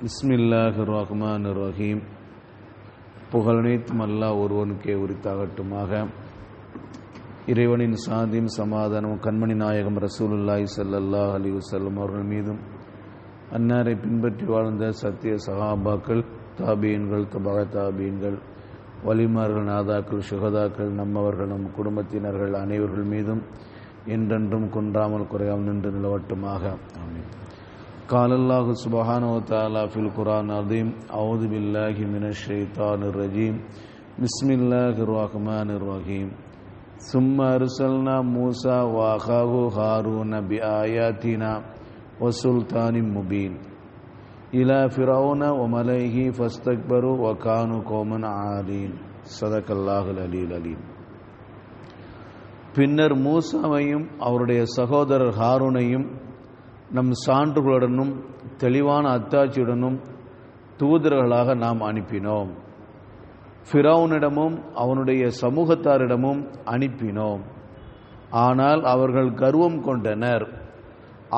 பிஸ்மில்லாஹிர் ரஹ்மானிர் ரஹீம். புகழனைத்தும் அல்லாஹ் ஒருவனுக்கே உரித்தாகட்டுமாக. இறைவனின் சாந்தியும் சமாதானம் கண்மணி நாயகம் ரசூலுல்லாஹி ஸல்லல்லாஹு அலைஹி வஸல்லம் அவர்கள் மீதும், அன்னாரை பின்பற்றி வாழ்ந்த சத்திய சஹாபாக்கள், தாபீன்கள், தபா தாபீன்கள், வலிமார்கள், நாதாக்கள், சுஹதாக்கள், நம்மவர்கள், நம் குடும்பத்தினர்கள் அனைவர்கள் மீதும் என்றென்றும் குன்றாமல் குறையாமல் நின்று நிலவட்டுமாக. ஆமீன். قال الله سبحانه وتعالى في القرآن العظيم: أعوذ بالله من الشيطان الرجيم بسم الله الرحمن الرحيم ثم أرسلنا موسى وأخاه هارون بآياتنا وسلطان مبين إلى فرعون وملئه فاستكبروا وكانوا قوما عالين. صدق الله العلي العليم. பின்னர் மூசாவையும் அவருடைய சகோதரர் ஹாரூனையும் நம் சான்றுகளுடனும் தெளிவான அத்தாட்சியுடனும் தூதர்களாக நாம் அனுப்பினோம். ஃபிரௌனிடமும் அவனுடைய சமூகத்தாரிடமும் அனுப்பினோம். ஆனால் அவர்கள் கர்வம் கொண்டனர்,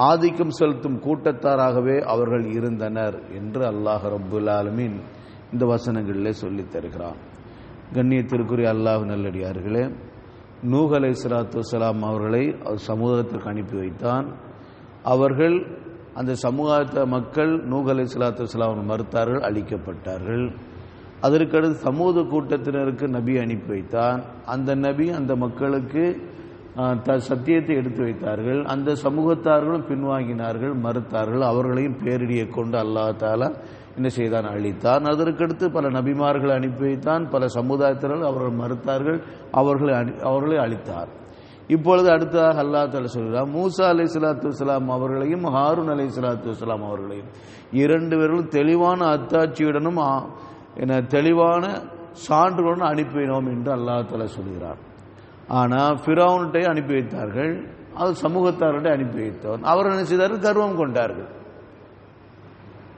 ஆதிக்கம் செலுத்தும் கூட்டத்தாராகவே அவர்கள் இருந்தனர் என்று அல்லாஹ் ரப்புல் ஆலமீன் இந்த வசனங்களிலே சொல்லித் தருகிறான். கண்ணியத்திற்குரிய அல்லாஹ் நல்லடியார்களே, நூஹ் அலைஹிஸ்ஸலாத்து வஸ்ஸலாம் அவர்களை சமூகத்திற்கு அனுப்பி வைத்தான். அவர்கள் அந்த சமூகத்த மக்கள் நூஹ் அலைஹிஸ்ஸலாத்து வஸ்ஸலாம் மறுத்தார்கள், அழிக்கப்பட்டார்கள். அதற்கடுத்து சமூக கூட்டத்தினருக்கு நபி அனுப்பி வைத்தான். அந்த நபி அந்த மக்களுக்கு சத்தியத்தை எடுத்து வைத்தார்கள். அந்த சமூகத்தார்களும் பின்வாங்கினார்கள், மறுத்தார்கள். அவர்களையும் பேரிடியை கொண்டு அல்லாஹ் தஆலா என்ன செய்தான்? அழித்தான். அதற்கடுத்து பல நபிமார்களை அனுப்பி வைத்தான். பல சமுதாயத்தினர்கள் அவர்கள் மறுத்தார்கள், அவர்களை அழித்தார். இப்பொழுது அடுத்ததாக அல்லாஹ் தஆலா சொல்கிறார், மூசா அலைஹிஸ்ஸலாத்து வஸ்ஸலாம் அவர்களையும் ஹாரூன் அலைஹிஸ்ஸலாத்து வஸ்ஸலாம் அவர்களையும் இரண்டு பேர்களும் தெளிவான அத்தாட்சியுடனும் தெளிவான சான்றுகளுடன் அனுப்பினோம் என்று அல்லாஹ் தஆலா சொல்கிறார். ஆனால் ஃபிரௌன்ட்டை அனுப்பி வைத்தார்கள், அது சமூகத்தார்கிட்ட அனுப்பி வைத்தோம். அவர்கள் என்ன செய்தார்கள்? கர்வம் கொண்டார்கள்.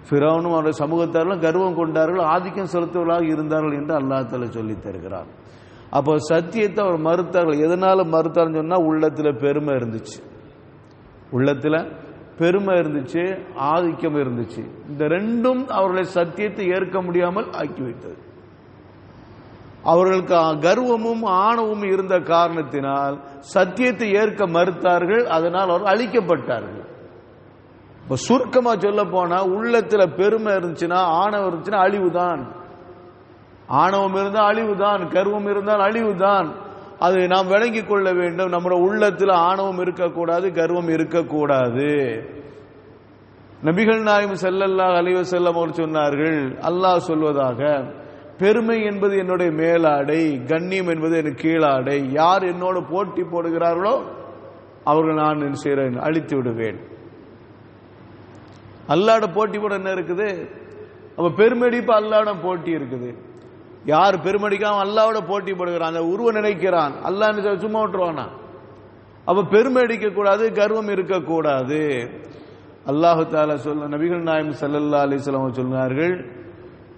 ஃபிரௌனும் அவருடைய சமூகத்தார்களும் கர்வம் கொண்டார்கள், ஆதிக்கம் செலுத்துவர்களாக இருந்தார்கள் என்று அல்லாஹ் தஆலா சொல்லித் தருகிறார். அப்போ சத்தியத்தை அவர் மறுத்தார்கள். எதனால மறுத்தார்னு சொன்னால், உள்ளத்தில் பெருமை இருந்துச்சு, உள்ளத்தில் பெருமை இருந்துச்சு, ஆதிக்கம் இருந்துச்சு. இந்த ரெண்டும் அவர்களை சத்தியத்தை ஏற்க முடியாமல் ஆக்கி வைத்தது. அவர்களுக்கு கர்வமும் ஆணவமும் இருந்த காரணத்தினால் சத்தியத்தை ஏற்க மறுத்தார்கள். அதனால் அவர் அழிக்கப்பட்டார்கள். இப்போ சுருக்கமாக சொல்ல போனா, உள்ளத்தில் பெருமை இருந்துச்சுன்னா, ஆணவம் இருந்துச்சுன்னா அழிவுதான். ஆணவம் இருந்தால் அழிவுதான், கர்வம் இருந்தால் அழிவுதான். அதை நாம் விளங்கிக் கொள்ள வேண்டும். நம்முடைய உள்ளத்தில் ஆணவம் இருக்கக்கூடாது, கர்வம் இருக்கக்கூடாது. நபிகள் நாயகம் ஸல்லல்லாஹு அலைஹி வஸல்லம் அவர்கள் சொன்னார்கள், அல்லாஹ் சொல்வதாக, பெருமை என்பது என்னுடைய மேலாடை, கண்ணியம் என்பது எனக்கு கீழாடை. யார் என்னோடு போட்டி போடுகிறார்களோ அவர்கள் நான் என்ன செய்கிறேன்? அழித்து விடுவேன். அல்லாஹ்வோட போட்டி போட என்ன இருக்குது? அப்ப பெருமடிப்பு அல்லாஹ்வோட போட்டி இருக்குது. யார் பெருமடிக்காம அல்லாஹ்வோட போட்டி போடுகிறான், அந்த உருவ நினைக்கிறான், அல்லாஹ் சும்மா விட்டுருவானா? அப்ப பெருமை அடிக்க கூடாது, கர்வம் இருக்கக்கூடாது. அல்லாஹ் தஆலா சொல்ல, நபிகள் நாயகம் ஸல்லல்லாஹு அலைஹி வஸல்லம் சொன்னார்கள்,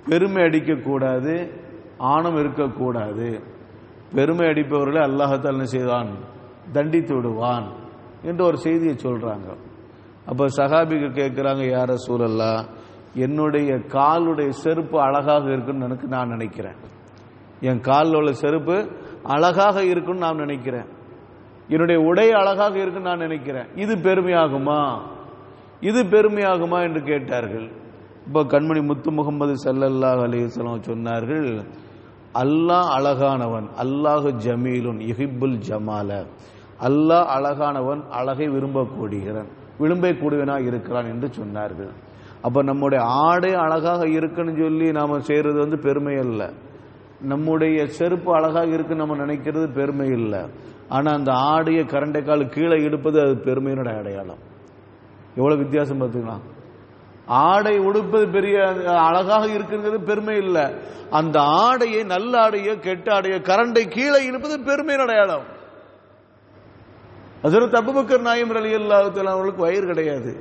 பெருமை அடிக்க கூடாது, ஆணவம் இருக்கக்கூடாது. பெருமை அடிப்பவர்களை அல்லாஹ் தஆலா என்ன செய்வான்? தண்டித்து விடுவான் என்று ஒரு செய்தியை சொல்றாங்க. அப்ப சஹாபிகள் கேட்கிறாங்க, யா ரசூலல்லாஹ், என்னுடைய காலுடைய செருப்பு அழகாக இருக்குன்னு நான் நினைக்கிறேன். என் காலில் உள்ள செருப்பு அழகாக இருக்குன்னு நான் நினைக்கிறேன். என்னுடைய உடை அழகாக இருக்குன்னு நான் நினைக்கிறேன். இது பெருமையாகுமா? இது பெருமையாகுமா என்று கேட்டார்கள். இப்போ கண்மணி முத்து முகமது ஸல்லல்லாஹு அலைஹி வஸல்லம் சொன்னார்கள், அல்லாஹ் அழகானவன், அல்லாஹு ஜமீலுன் யுஹிப்புல் ஜமால. அல்லாஹ் அழகானவன், அழகை விரும்பக்கூடியவனாக இருக்கிறான் என்று சொன்னார்கள். அப்போ நம்முடைய ஆடை அழகாக இருக்குன்னு சொல்லி நாம் செய்கிறது பெருமை அல்ல. நம்முடைய செருப்பு அழகாக இருக்குன்னு நம்ம நினைக்கிறது பெருமை இல்லை. ஆனால் அந்த ஆடையை கரண்டை கால் கீழே எடுப்பது அது பெருமையினுடைய அடையாளம். எவ்வளோ வித்தியாசம் பார்த்துக்கலாம். ஆடை உடுப்பது பெரிய அழகாக இருக்குங்கிறது பெருமை இல்லை. அந்த ஆடையை, நல்ல ஆடையோ கெட்ட ஆடையோ கரண்டை கீழே இழுப்பது பெருமையின் அடையாளம். ஹஜ்ரத் அபூபக்கர் நாயகம் ரலியல்லாஹு தஆலா அவர்களுக்கு வயிறு கிடையாது.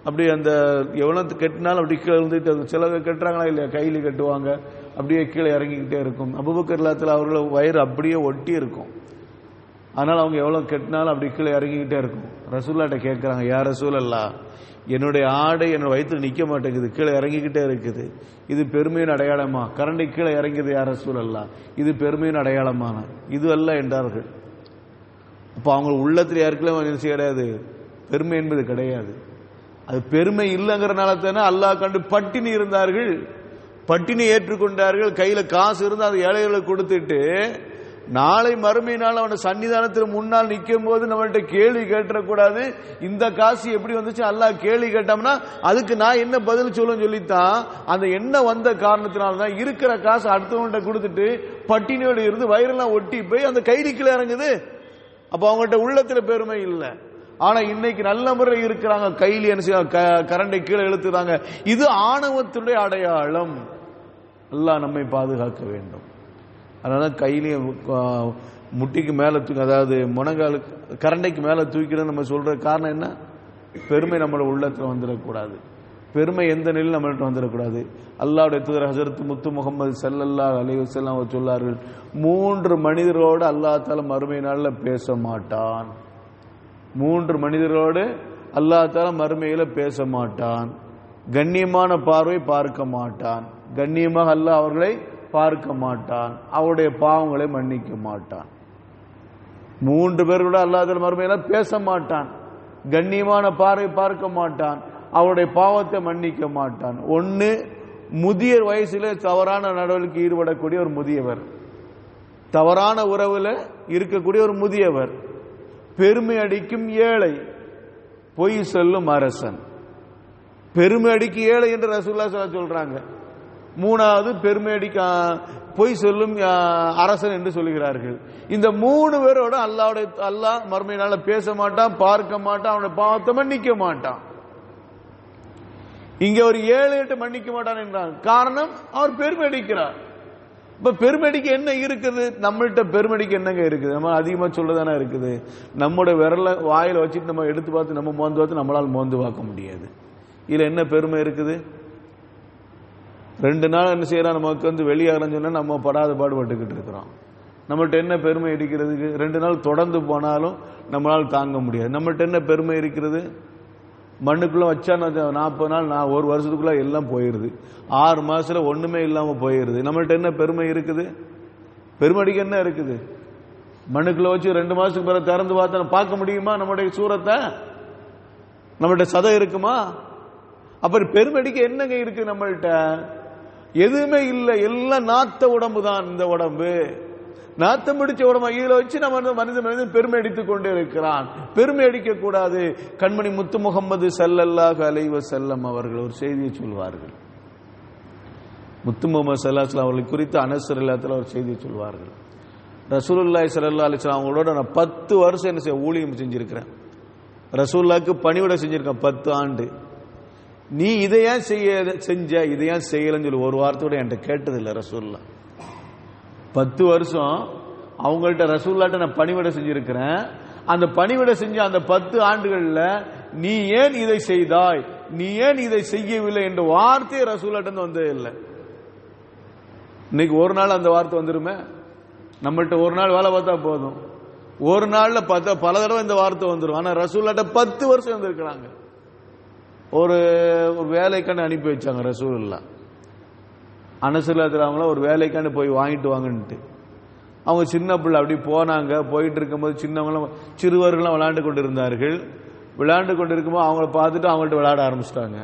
அப்படி அந்த எவ்வளவு கெட்டினாலும் அப்படி கீழே இருந்துட்டு, சில கட்டுறாங்களா இல்லையா, கையில் கட்டுவாங்க, அப்படியே கீழே இறங்கிக்கிட்டே இருக்கும். அபூபக்கர் ரலியல்லாஹு தஆலா அவர்கள் வயிறு அப்படியே ஒட்டி இருக்கும். அதனால அவங்க எவ்வளவு கெட்டினாலும் அப்படி கீழே இறங்கிக்கிட்டே இருக்கும். ரசூலுல்லாஹ்ட்ட கேட்கறாங்க, யா ரசூலல்லாஹ், என்னுடைய ஆடை என்னோட வயிற்றுல நிக்க மாட்டேங்குது, கீழே இறங்கிக்கிட்டே இருக்குது, இது பெருமையின் அடையாளமா? கரண்டை கீழே இறங்குது யா ரசூலல்லாஹ், இது பெருமையின் அடையாளமான? இது அல்ல என்றார்கள். அப்ப அவங்க உள்ளத்தில் யாருக்குள்ள கிடையாது, பெருமை என்பது கிடையாது. அது பெருமை இல்லைங்கிறனால தானே அல்லாஹ் கண்டு பட்டினி இருந்தார்கள், பட்டினி ஏற்றுக்கொண்டார்கள். கையில காசு இருந்தால் அது ஏழைகளுக்கு கொடுத்துட்டு நாளை மறுமை நாள் அவன சன்னிதானத்தில் முன்னால் நிற்கும் போது நம்மள்ட்ட கேள்வி கேட்டக்கூடாது, இந்த காசு எப்படி வந்துச்சு அல்லாஹ் கேள்வி கேட்டோம்னா அதுக்கு நான் என்ன பதில் சொல்லுன்னு சொல்லித்தான் அந்த என்ன வந்த காரணத்தினால்தான் இருக்கிற காசு அடுத்தவன்கிட்ட கொடுத்துட்டு பட்டினியோடு இருந்து வயிறெல்லாம் ஒட்டி போய் அந்த கைதிக்குள்ள இறங்குது. அப்ப அவங்கள்ட்ட உள்ளத்துல பெருமை இல்லை. ஆனா இன்னைக்கு நல்ல முறை இருக்கிறாங்க, கையில் என்ன செய்ய கரண்டை கீழே இழுத்துறாங்க. இது ஆணவத்துடைய அடையாளம். அல்லாஹ் நம்மை பாதுகாக்க வேண்டும். அதனால கையிலேயே முட்டிக்கு மேல தூக்கி, அதாவது முனங்கால் கரண்டைக்கு மேல தூக்கிட நம்ம சொல்ற காரணம் என்ன? பெருமை நம்மளோட உள்ளத்துல வந்துடக்கூடாது, பெருமை எந்த நிலையில் நம்மள்ட்ட வந்துடக்கூடாது. அல்லாஹ்வுடைய தூதர் ஹஜ்ரத் முத்து முகமது ஸல்லல்லாஹு அலைஹி வஸல்லம் அவர் சொன்னார்கள், 3 மனிதரோடு அல்லாஹ் தஆலா மறுமை நாள்ல பேச மாட்டான். 3 மனிதரோடு அல்லாஹ் தஆலா மறுமையில பேச மாட்டான். கண்ணியமான பார்வை பார்க்க மாட்டான், கண்ணியமாக அல்லாஹ் அவர்களை பார்க்க மாட்டான், அவருடைய பாவங்களை மன்னிக்க மாட்டான். 3 பேர் கூட அல்லாஹ் தஆலா மறுமையில பேச மாட்டான், கண்ணியமான பார்வை பார்க்க மாட்டான், அவருடைய பாவத்தை மன்னிக்க மாட்டான். ஒன்னு முதிய வயசுல தவறான நடவடிக்கை ஈடுபடக்கூடிய ஒரு முதியவர், தவறான உறவுல இருக்கக்கூடிய ஒரு முதியவர், பெருமை அடிக்கும் ஏழை, பொய் சொல்லும் அரசன். பெருமை அடிக்க ஏழை என்று ரசூலுல்லாஹ் ஸல்லல்லாஹு அலைஹி வஸல்லம் சொல்றாங்க. 3வது பெருமை அடிக்க பொய் சொல்லும் அரசன் என்று சொல்லுகிறார்கள். இந்த 3 பேரோட அல்லாஹ் மறுமை நாள்ல பேச மாட்டான், பார்க்க மாட்டான், அவனுடைய பாவத்தை மன்னிக்க மாட்டான். இங்க ஒரு 7-8 மன்னிக்க மாட்டான் என்றான். காரணம், அவர் பெருமை அடிக்கிறார். இப்ப பெருமை அடிக்க என்ன இருக்குது? நம்மள்கிட்ட பெருமை அடிக்க என்னங்க இருக்குது? நம்ம அதிகமா சொல்லதானே இருக்குது. நம்முடைய விரல வாயில வச்சுட்டு நம்ம எடுத்து பார்த்து நம்ம மோந்து பார்த்து நம்மளால் மோந்து பார்க்க முடியாது. இதுல என்ன பெருமை இருக்குது? 2 நாள் என்ன செய்யறோம், நமக்கு வந்து வெளியாகலன்னு சொன்னா நம்ம படாத பாடுபட்டுக்கிட்டு இருக்கிறோம். நம்மள்ட்ட என்ன பெருமை இருக்கிறதுக்கு? 2 நாள் தொடர்ந்து போனாலும் நம்மளால் தாங்க முடியாது. நம்மள்ட்ட என்ன பெருமை இருக்கிறது? மண்ணுக்குள்ள வச்சா 40 நாள், 1 வருஷத்துக்குள்ள எல்லாம் போயிருது. 6 மாசத்துல ஒண்ணுமே இல்லாம போயிருது. நம்மள்ட்ட என்ன பெருமை இருக்குது? பெருமடிக்கு என்ன இருக்குது? மண்ணுக்குள்ள வச்சு 2 மாசத்துக்கு பிறகு திறந்து பார்த்தா பார்க்க முடியுமா நம்முடைய சூரத்தை? நம்மள்ட்ட சதை இருக்குமா? அப்ப பெருமடிக்கு என்னங்க இருக்கு நம்மள்ட்ட? எதுவுமே இல்லை. எல்லாம் நாத்த உடம்பு தான். இந்த உடம்பு நாத்தம் பிடிச்ச உடம்பு. இதுல வச்சு நம்ம மனிதன் பெருமை அடித்துக் கொண்டே இருக்கிறான். பெருமை அடிக்க கூடாது. கண்மணி முத்து முகமது ஸல்லல்லாஹு அலைஹி வஸல்லம் அவர்கள் ஒரு செய்தியை சொல்வார்கள். முத்து முகமது ஸல்லல்லாஹு அலைஹி வஸல்லம் அவர்களை குறித்து அனஸ் ரலியல்லாஹு அன்ஹு ஒரு செய்தியை சொல்வார்கள். ரசூலுல்லாஹி ஸல்லல்லாஹு அலைஹி வஸல்லம் அவங்களோட நான் 10 வருஷம் என்ன செய்ய ஊழியம் செஞ்சிருக்கிறேன். ரசூலுல்லாஹ்க்கு பணிவிடை செஞ்சிருக்கேன் 10 ஆண்டு. நீ இதையா செஞ்ச, இதையா செய்யலன்னு சொல்லி ஒரு வார்த்தையோட என்கிட்ட கேட்டதில்லை ரசூலுல்லாஹ். 10 வருஷம் அவங்கள்ட்ட ரசூலுல்லாஹ்ட்ட நான் பணிவிடை செஞ்சிருக்கிறேன். அந்த பணிவிடை செஞ்ச அந்த 10 ஆண்டுகள்ல நீ ஏன் இதை செய்தாய், நீ ஏன் இதை செய்யவில்லை என்ற வார்த்தையை ரசூலுல்லாஹ்ட்ட வந்ததே இல்லை. இன்னைக்கு ஒரு நாள் அந்த வார்த்தை வந்துருமே? நம்மள்ட்ட ஒரு நாள் வேலை பார்த்தா போதும், ஒரு நாள்ல பல தடவை இந்த வார்த்தை வந்துடும். ஆனா ரசூலுல்லாஹ்ட்ட 10 வருஷம் வந்திருக்கிறாங்க. ஒரு வேலைக்கான அனுப்பி வச்சாங்க ரசூலுல்லாஹ். அனஸ் ரலியல்லாஹு அன்ஹு ஒரு வேலைக்கான போய் வாங்கிட்டு வாங்கன்ட்டு. அவங்க சின்ன பிள்ளை அப்படி போனாங்க. போயிட்டு இருக்கும்போது சின்னவங்களும் சிறுவர்களும் விளையாண்டு கொண்டு இருந்தார்கள். விளையாண்டு கொண்டு இருக்கும்போது அவங்கள பார்த்துட்டு அவங்கள்ட்ட விளையாட ஆரம்பிச்சிட்டாங்க.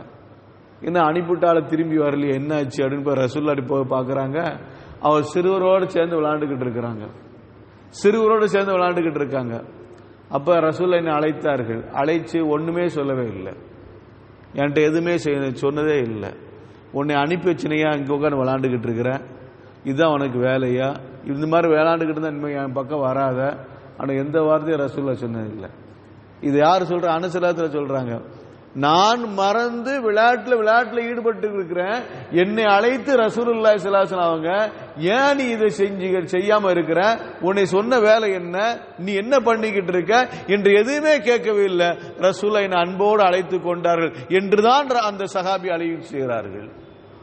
என்ன அனுப்பிவிட்டால திரும்பி வரலையே, என்ன ஆச்சு அப்படின்னு போய் ரசூலுல்லாஹ் போய் பார்க்குறாங்க. அவர் சிறுவரோடு சேர்ந்து விளையாண்டுக்கிட்டு இருக்கிறாங்க. சிறுவரோடு சேர்ந்து விளையாண்டுக்கிட்டு இருக்காங்க. அப்போ ரசூலுல்லாஹ் என்னை அழைத்தார்கள். அழைச்சு ஒன்றுமே சொல்லவே இல்லை, என்கிட்ட எதுவுமே சொன்னதே இல்லை. உன்னை அனுப்பி வச்சினையா, இங்கே உட்காந்து விளாண்டுக்கிட்டு இருக்கிற, இதுதான் உனக்கு வேலையா? இந்த மாதிரி விளையாண்டுக்கிட்டு தான் இனிமேல் என் பக்கம் வராத. ஆனால் எந்த வார்த்தையும் ரசூலுல்லாஹ் சொன்னதில்லை. இது யார் சொல்ற? அனஸ் ரலியல்லாஹு அன்ஹு சொல்றாங்க. நான் மறந்து விளையாட்டுல ஈடுபட்டு இருக்கிறேன். என்னை அழைத்து ரசூலுல்லாஹி ஸல்லல்லாஹு அலைஹி வஸல்லம் அவங்க, ஏன் நீ இதை செய்யாம இருக்கிற, உன்னை சொன்ன வேலை என்ன, நீ என்ன பண்ணிக்கிட்டு இருக்க என்று எதுவுமே கேட்கவே இல்லை. ரசூலுல்லாஹ் என்னை அன்போடு அழைத்து கொண்டார்கள் என்றுதான் அந்த சஹாபி அழைப்பு செய்கிறார்கள்.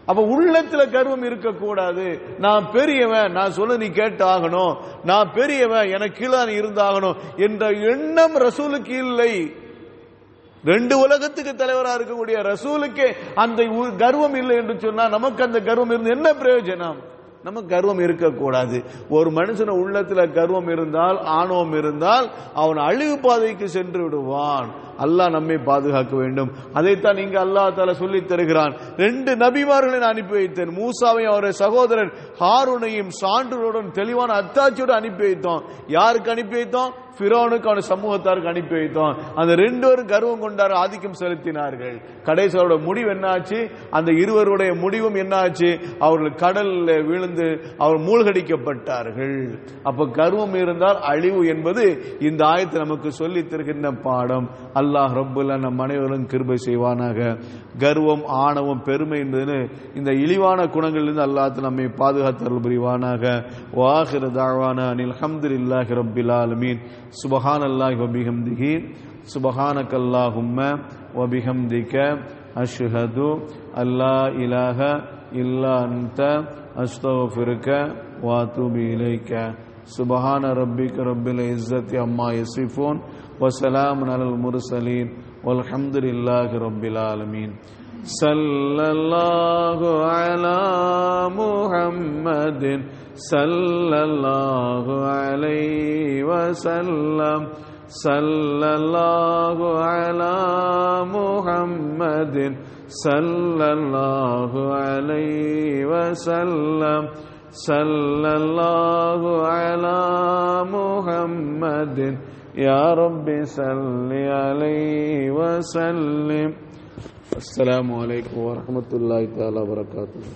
அப்ப உள்ளத்துல கர்வம் இருக்கக்கூடாது. நான் பெரியவன், நான் சொல்ல நீ கேட்டு ஆகணும், நான் பெரியவன், எனக்கு கீழே நீ இருந்தாகணும் என்ற எண்ணம் ரசூலுக்கு இல்லை. ரெண்டு உலகத்துக்கு தலைவராக இருக்கக்கூடிய ரசூலுக்கே அந்த கர்வம் இல்லை என்று சொன்னா நமக்கு அந்த கர்வம் இருந்து என்ன பிரயோஜனம்? நமக்கு கர்வம் இருக்கக்கூடாது. ஒரு மனுஷன உள்ளத்துல கர்வம் இருந்தால், ஆணவம் இருந்தால், அவன் அழிவு பாதைக்கு சென்று விடுவான். அல்லாஹ் நம்மை பாதுகாக்க வேண்டும். அதைத்தான் இங்கு அல்லாஹ் தஆலா சொல்லி தருகிறான். 2 நபிமார்களை நான் அனுப்பி வைத்தேன். மூசாவையும் அவருடைய சகோதரன் ஹாரூனையும் சான்றுடன் தெளிவான அத்தாட்சியோடு அனுப்பி வைத்தோம். யாருக்கு அனுப்பி வைத்தோம்? ஃபிரௌனுக்கு அவன் சமூகத்தாருக்கு அனுப்பி வைத்தோம். அந்த 2 பேரும் கர்வம் கொண்டார், ஆதிக்கம் செலுத்தினார்கள். கடைசியோட முடிவு என்னாச்சு? அந்த இருவருடைய முடிவும் என்னாச்சு? அவர்கள் கடல்ல விழுந்து அவர் மூழ்கடிக்கப்பட்டார்கள். அப்ப கர்வம் இருந்தால் அழிவு என்பது இந்த ஆயத்து நமக்கு சொல்லி தருகின்ற பாடம். அல்லாஹ் ரப்புல் நம் அனைவரும் கிருபை செய்வானாக. கர்வம், ஆணவம், பெருமை என்பது இந்த இழிவான குணங்களிலிருந்து அல்லாஹ் நம்மை பாதுகாத்தல் புரிவானாக. வாஹிரு தஅவானா அனில் ஹம்துலில்லாஹி ரப்பில் ஆலமீன். சுப்ஹானல்லாஹி வ பிஹம்திஹி சுப்ஹானக்கல்லாஹும்ம வ பிஹம்திக அஷ்ஹது அல்லா இலாஹ இல்லா அன்த அஸ்தக்ஃபிருக வ அத்தூபு இலைக. சுப்ஹான ரப்பிக ரப்பில் இஸ்ஸத்தி அம்மா யசிஃபூன் வ ஸலாமுன் அலல் முர்ஸலீன் வல்ஹம்துலில்லாஹி ரப்பில் ஆலமீன். ஸல்லல்லாஹு அலா முஹம்மதின் ஸல்லல்லாஹு அலைஹி வஸல்லம். ஸல்லல்லாஹு அலா முஹம்மதின் ஸல்லல்லாஹு அலைஹி வஸல்லம். ஸல்லல்லாஹு அலா முஹம்மதின் யா ரப்பி ஸல்லி அலைஹி வஸல்லிம். அஸ்ஸலாமு அலைக்கும் வரஹ்மத்துல்லாஹி தஆலா வபரகாத்துஹு.